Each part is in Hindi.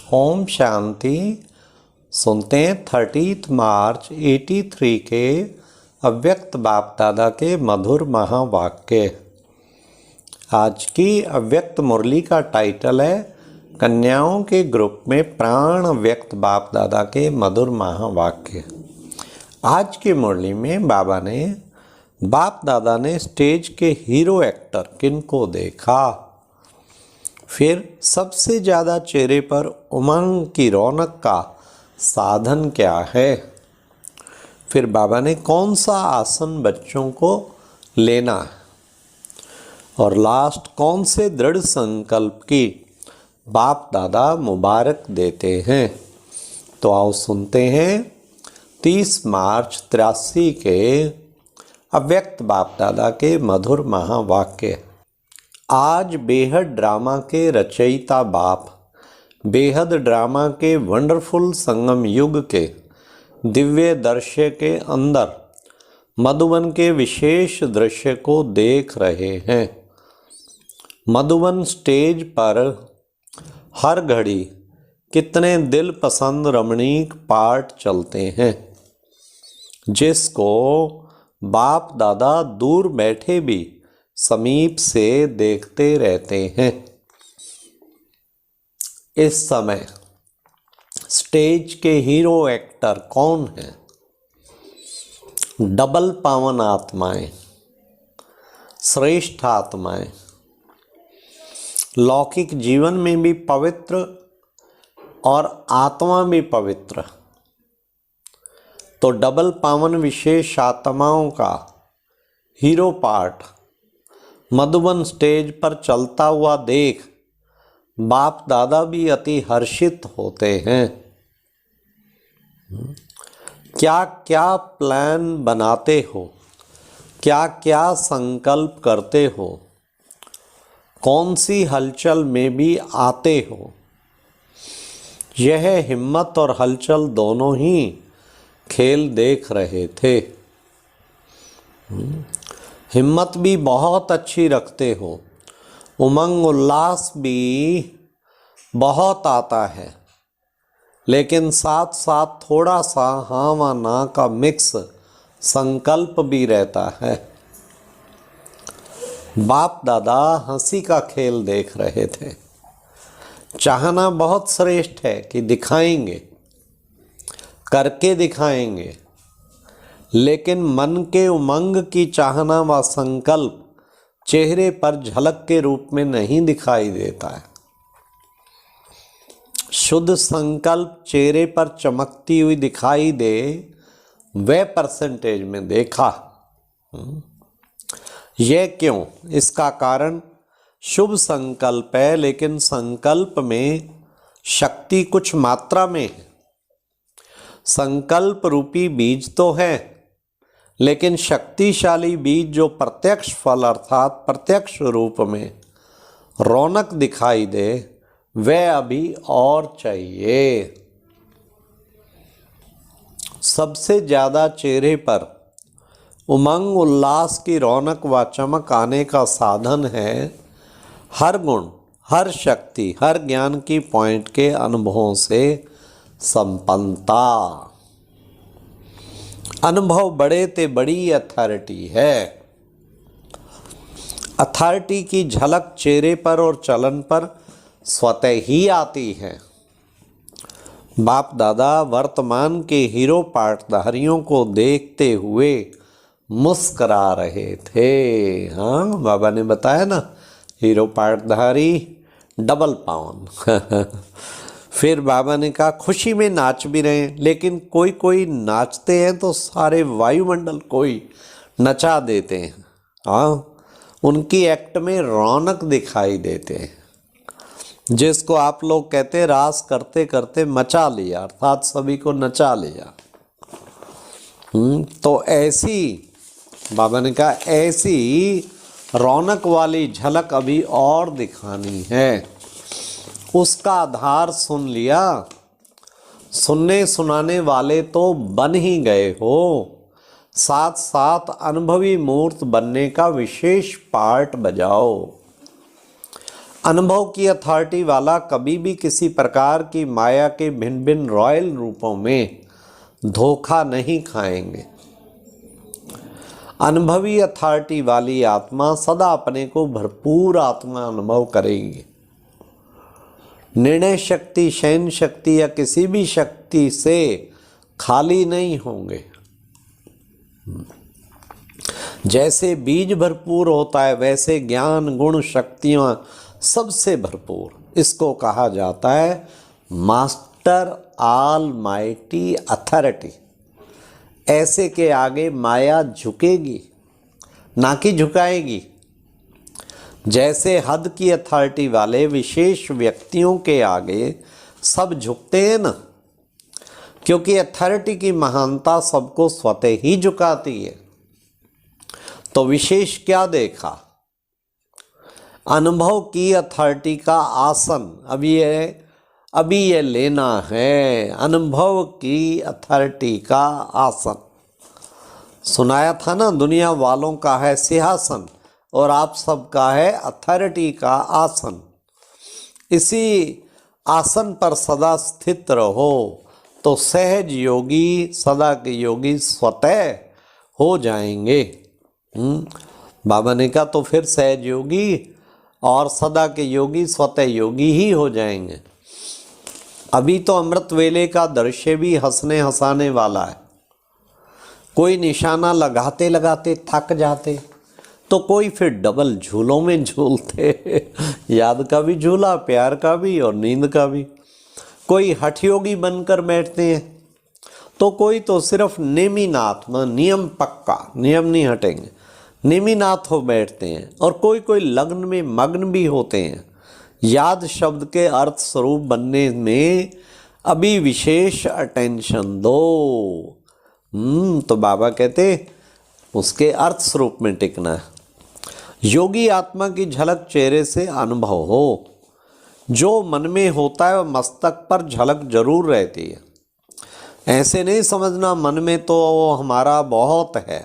ओम शांति। सुनते हैं 30 मार्च 83 के अव्यक्त बाप दादा के मधुर महावाक्य। आज की अव्यक्त मुरली का टाइटल है कन्याओं के ग्रुप में प्राण व्यक्त बाप दादा के मधुर महावाक्य। आज की मुरली में बाप दादा ने स्टेज के हीरो एक्टर किनको देखा, फिर सबसे ज़्यादा चेहरे पर उमंग की रौनक का साधन क्या है, फिर बाबा ने कौन सा आसन बच्चों को लेना है और लास्ट कौन से दृढ़ संकल्प की बाप दादा मुबारक देते हैं। तो आओ सुनते हैं 30 मार्च 83 के अव्यक्त बाप दादा के मधुर महावाक्य। आज बेहद ड्रामा के रचयिता बाप बेहद ड्रामा के वंडरफुल संगम युग के दिव्य दृश्य के अंदर मधुबन के विशेष दृश्य को देख रहे हैं। मधुबन स्टेज पर हर घड़ी कितने दिल पसंद रमणीक पाठ चलते हैं, जिसको बाप दादा दूर बैठे भी समीप से देखते रहते हैं। इस समय स्टेज के हीरो एक्टर कौन हैं? डबल पावन आत्माएं, श्रेष्ठ आत्माएं, लौकिक जीवन में भी पवित्र और आत्मा भी पवित्र। तो डबल पावन विशेष आत्माओं का हीरो पार्ट मधुबन स्टेज पर चलता हुआ देख बाप दादा भी अति हर्षित होते हैं। क्या क्या प्लान बनाते हो, क्या क्या संकल्प करते हो, कौन सी हलचल में भी आते हो। यह हिम्मत और हलचल दोनों ही खेल देख रहे थे। हिम्मत भी बहुत अच्छी रखते हो, उमंग उल्लास भी बहुत आता है, लेकिन साथ साथ थोड़ा सा हाँ व ना का मिक्स संकल्प भी रहता है। बाप दादा हंसी का खेल देख रहे थे। चाहना बहुत श्रेष्ठ है कि दिखाएंगे, करके दिखाएंगे, लेकिन मन के उमंग की चाहना व संकल्प चेहरे पर झलक के रूप में नहीं दिखाई देता है। शुद्ध संकल्प चेहरे पर चमकती हुई दिखाई दे, वह परसेंटेज में देखा। यह क्यों? इसका कारण शुभ संकल्प है, लेकिन संकल्प में शक्ति कुछ मात्रा में है। संकल्प रूपी बीज तो है, लेकिन शक्तिशाली बीज जो प्रत्यक्ष फल अर्थात प्रत्यक्ष रूप में रौनक दिखाई दे, वह अभी और चाहिए। सबसे ज़्यादा चेहरे पर उमंग उल्लास की रौनक व चमक आने का साधन है हर गुण, हर शक्ति, हर ज्ञान की पॉइंट के अनुभवों से संपन्नता। अनुभव बड़े ते बड़ी अथॉरिटी है। अथॉरिटी की झलक चेहरे पर और चलन पर स्वतः ही आती है। बाप दादा वर्तमान के हीरो पाठधारियों को देखते हुए मुस्करा रहे थे। हाँ, बाबा ने बताया ना, हीरो पाठधारी डबल पावन। फिर बाबा ने कहा खुशी में नाच भी रहे हैं, लेकिन कोई कोई नाचते हैं तो सारे वायुमंडल कोई नचा देते हैं। हाँ, उनकी एक्ट में रौनक दिखाई देते हैं, जिसको आप लोग कहते हैं रास करते करते मचा लिया, अर्थात सभी को नचा लिया। तो ऐसी बाबा ने कहा ऐसी रौनक वाली झलक अभी और दिखानी है। उसका आधार सुन लिया, सुनने सुनाने वाले तो बन ही गए हो, साथ साथ अनुभवी मूर्त बनने का विशेष पार्ट बजाओ। अनुभव की अथॉरिटी वाला कभी भी किसी प्रकार की माया के भिन्न भिन्न रॉयल रूपों में धोखा नहीं खाएंगे। अनुभवी अथॉरिटी वाली आत्मा सदा अपने को भरपूर आत्मा अनुभव करेगी। निर्णय शक्ति, शयन शक्ति या किसी भी शक्ति से खाली नहीं होंगे। जैसे बीज भरपूर होता है वैसे ज्ञान गुण शक्तियां सबसे भरपूर। इसको कहा जाता है मास्टर ऑलमाइटी अथॉरिटी। ऐसे के आगे माया झुकेगी ना कि झुकाएगी। जैसे हद की अथॉरिटी वाले विशेष व्यक्तियों के आगे सब झुकते हैं ना, क्योंकि अथॉरिटी की महानता सबको स्वतः ही झुकाती है। तो विशेष क्या देखा? अनुभव की अथॉरिटी का आसन अभी ये लेना है। अनुभव की अथॉरिटी का आसन सुनाया था ना, दुनिया वालों का है सिंहासन और आप सबका है अथॉरिटी का आसन। इसी आसन पर सदा स्थित रहो तो सहज योगी, सदा के योगी स्वतः हो जाएंगे। बाबा ने कहा तो फिर सहज योगी और सदा के योगी स्वतः योगी ही हो जाएंगे। अभी तो अमृत वेले का दृश्य भी हंसने हंसाने वाला है। कोई निशाना लगाते लगाते थक जाते तो कोई फिर डबल झूलों में झूलते। याद का भी झूला, प्यार का भी और नींद का भी। कोई हठयोगी बनकर बैठते हैं तो कोई तो सिर्फ नेमिनाथ में नियम पक्का, नियम नहीं हटेंगे, नेमिनाथ हो बैठते हैं। और कोई कोई लग्न में मग्न भी होते हैं। याद शब्द के अर्थ स्वरूप बनने में अभी विशेष अटेंशन दो। तो बाबा कहते उसके अर्थ स्वरूप में टिकना है। योगी आत्मा की झलक चेहरे से अनुभव हो। जो मन में होता है वह मस्तक पर झलक जरूर रहती है। ऐसे नहीं समझना मन में तो हमारा बहुत है।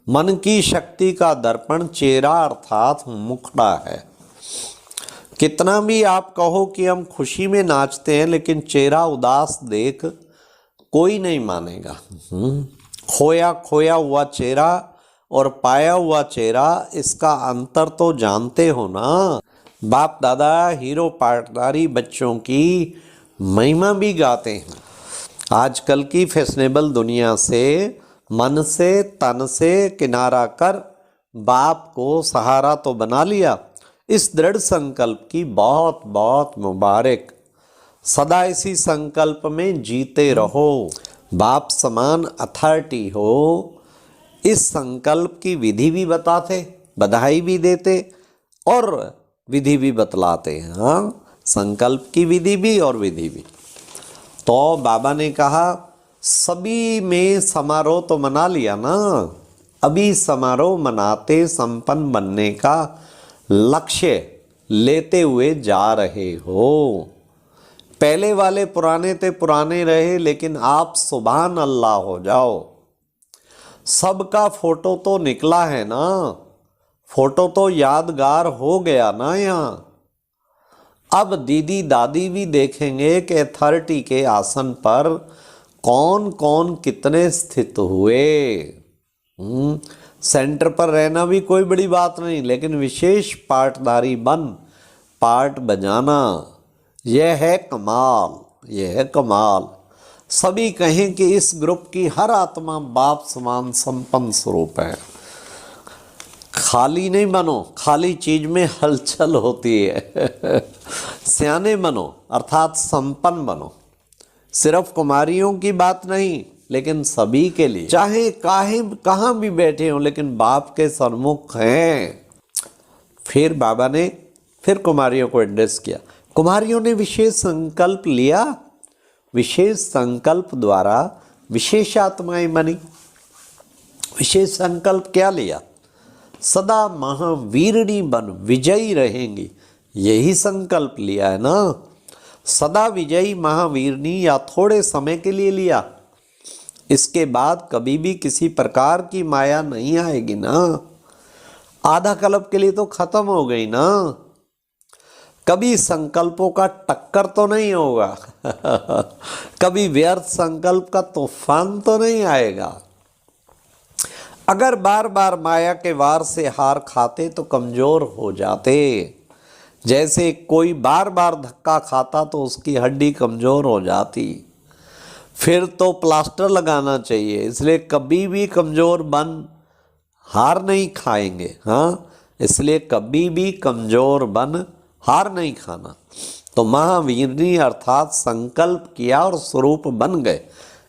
मन की शक्ति का दर्पण चेहरा अर्थात मुखड़ा है। कितना भी आप कहो कि हम खुशी में नाचते हैं, लेकिन चेहरा उदास देख कोई नहीं मानेगा। खोया खोया हुआ चेहरा और पाया हुआ चेहरा, इसका अंतर तो जानते हो ना। बाप दादा हीरो पाटदारी बच्चों की महिमा भी गाते हैं। आजकल की फैशनेबल दुनिया से, मन से, तन से किनारा कर बाप को सहारा तो बना लिया। इस दृढ़ संकल्प की बहुत बहुत मुबारक। सदा इसी संकल्प में जीते रहो। बाप समान अथॉरिटी हो। इस संकल्प की विधि भी बताते, बधाई भी देते और विधि भी बतलाते हैं। हाँ, संकल्प की विधि भी और विधि भी। तो बाबा ने कहा सभी में समारोह तो मना लिया ना, अभी समारोह मनाते संपन्न बनने का लक्ष्य लेते हुए जा रहे हो। पहले वाले पुराने थे पुराने रहे, लेकिन आप सुभान अल्लाह हो जाओ। सबका फोटो तो निकला है ना, फोटो तो यादगार हो गया ना। यहाँ अब दीदी दादी भी देखेंगे कि अथॉरिटी के आसन पर कौन कौन कितने स्थित हुए। सेंटर पर रहना भी कोई बड़ी बात नहीं, लेकिन विशेष पार्टदारी बन पार्ट बजाना, यह है कमाल, यह है कमाल। सभी कहें कि इस ग्रुप की हर आत्मा बाप समान संपन्न स्वरूप है। खाली नहीं बनो, खाली चीज में हलचल होती है। सियाने बनो अर्थात संपन्न बनो। सिर्फ कुमारियों की बात नहीं, लेकिन सभी के लिए, चाहे कहाँ भी बैठे हो, लेकिन बाप के सन्मुख हैं। फिर बाबा ने फिर कुमारियों को एड्रेस किया। कुमारियों ने विशेष संकल्प लिया। विशेष संकल्प द्वारा विशेष आत्माएं बनी। विशेष संकल्प क्या लिया? सदा महावीरणी बन विजयी रहेंगी, यही संकल्प लिया है ना। सदा विजयी महावीरणी या थोड़े समय के लिए लिया, इसके बाद कभी भी किसी प्रकार की माया नहीं आएगी ना। आधा कल्प के लिए तो खत्म हो गई ना। कभी संकल्पों का टक्कर तो नहीं होगा कभी व्यर्थ संकल्प का तूफान तो नहीं आएगा। अगर बार बार माया के वार से हार खाते तो कमजोर हो जाते। जैसे कोई बार बार धक्का खाता तो उसकी हड्डी कमजोर हो जाती, फिर तो प्लास्टर लगाना चाहिए। इसलिए कभी भी कमजोर बन हार नहीं खाएंगे। हाँ, इसलिए कभी भी कमजोर बन हार नहीं खाना। तो महावीर ने अर्थात संकल्प किया और स्वरूप बन गए।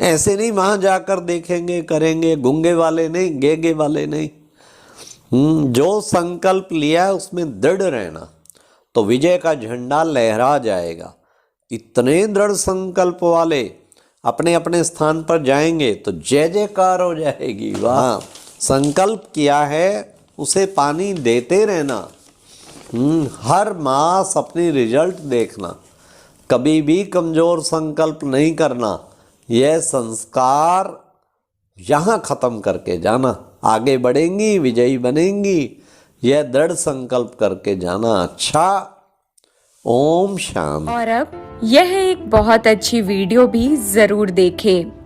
ऐसे नहीं वहां जाकर देखेंगे करेंगे, गूंगे वाले नहीं, गेगे वाले नहीं। जो संकल्प लिया उसमें दृढ़ रहना तो विजय का झंडा लहरा जाएगा। इतने दृढ़ संकल्प वाले अपने अपने स्थान पर जाएंगे तो जय जयकार हो जाएगी। वाह, संकल्प किया है उसे पानी देते रहना। हर मास अपनी रिजल्ट देखना, कभी भी कमजोर संकल्प नहीं करना। यह संस्कार यहाँ खत्म करके जाना, आगे बढ़ेंगी, विजयी बनेंगी। यह दृढ़ संकल्प करके जाना। अच्छा, ओम शांति। और अब यह एक बहुत अच्छी वीडियो भी जरूर देखें।